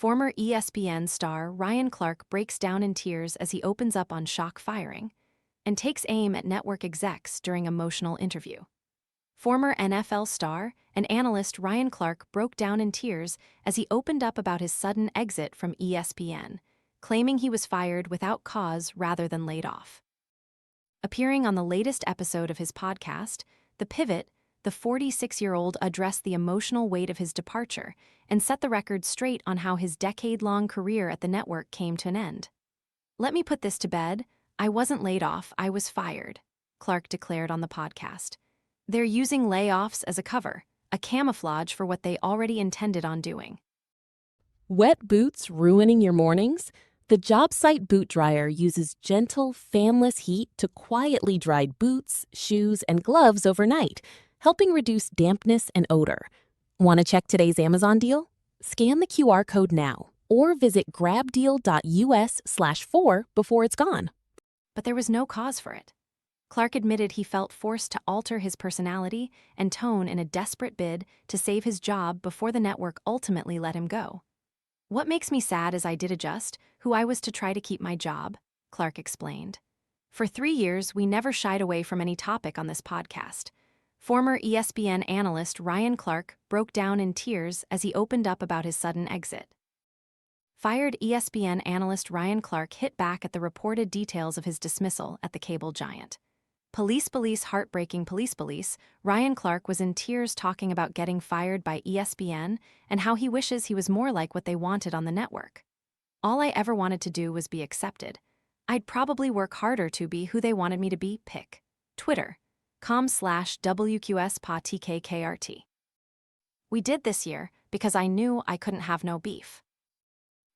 Former ESPN star Ryan Clark breaks down in tears as he opens up on shock firing and takes aim at network execs during emotional interview. Former NFL star and analyst Ryan Clark broke down in tears as he opened up about his sudden exit from ESPN, claiming he was fired without cause rather than laid off. Appearing on the latest episode of his podcast, The Pivot, the 46-year-old addressed the emotional weight of his departure and set the record straight on how his decade-long career at the network came to an end. "Let me put this to bed. I wasn't laid off, I was fired," Clark declared on the podcast. "They're using layoffs as a cover, a camouflage for what they already intended on doing." Wet boots ruining your mornings? The job site boot dryer uses gentle, fanless heat to quietly dry boots, shoes, and gloves overnight, helping reduce dampness and odor. Want to check today's Amazon deal? Scan the QR code now or visit grabdeal.us/4 before it's gone. But there was no cause for it. Clark admitted he felt forced to alter his personality and tone in a desperate bid to save his job before the network ultimately let him go. "What makes me sad is I did adjust who I was to try to keep my job," Clark explained. "For 3 years, we never shied away from any topic on this podcast." Former ESPN analyst Ryan Clark broke down in tears as he opened up about his sudden exit. Fired ESPN analyst Ryan Clark hit back at the reported details of his dismissal at the cable giant. Heartbreaking police, Ryan Clark was in tears talking about getting fired by ESPN and how he wishes he was more like what they wanted on the network. "All I ever wanted to do was be accepted. I'd probably work harder to be who they wanted me to be." Pic. Twitter. com/WQSPOTKKRT. "We did this year because I knew I couldn't have no beef.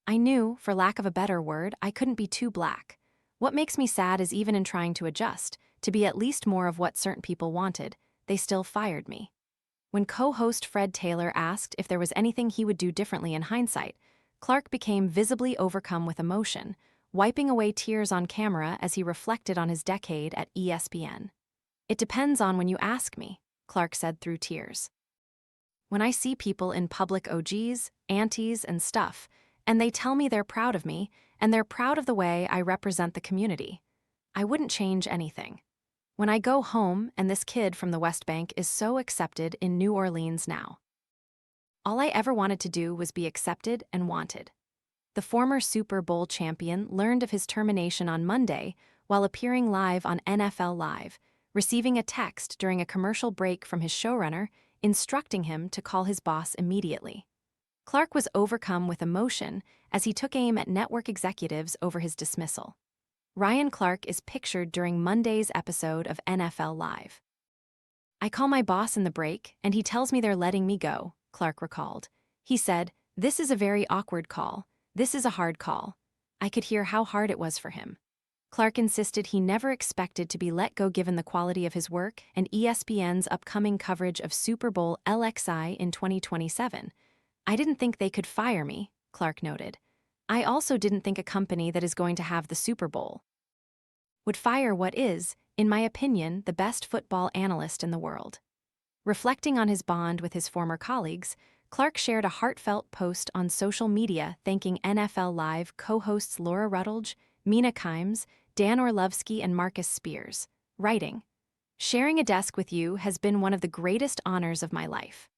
I knew, for lack of a better word, I couldn't be too black. What makes me sad is even in trying to adjust, to be at least more of what certain people wanted, they still fired me." When co-host Fred Taylor asked if there was anything he would do differently in hindsight, Clark became visibly overcome with emotion, wiping away tears on camera as he reflected on his decade at ESPN. "It depends on when you ask me," Clark said through tears. "When I see people in public OGs, aunties, and stuff, and they tell me they're proud of me, and they're proud of the way I represent the community, I wouldn't change anything. When I go home and this kid from the West Bank is so accepted in New Orleans now. All I ever wanted to do was be accepted and wanted." The former Super Bowl champion learned of his termination on Monday while appearing live on NFL Live, receiving a text during a commercial break from his showrunner instructing him to call his boss immediately. Clark was overcome with emotion as he took aim at network executives over his dismissal. Ryan Clark is pictured during Monday's episode of NFL Live. "I call my boss in the break, and he tells me they're letting me go," Clark recalled. He said, "This is a very awkward call. This is a hard call." I could hear how hard it was for him. Clark insisted he never expected to be let go given the quality of his work and ESPN's upcoming coverage of Super Bowl LXI in 2027. "I didn't think they could fire me," Clark noted. "I also didn't think a company that is going to have the Super Bowl would fire what is, in my opinion, the best football analyst in the world." Reflecting on his bond with his former colleagues, Clark shared a heartfelt post on social media thanking NFL Live co-hosts Laura Rutledge, Mina Kimes, Dan Orlovsky, and Marcus Spears, writing, "Sharing a desk with you has been one of the greatest honors of my life.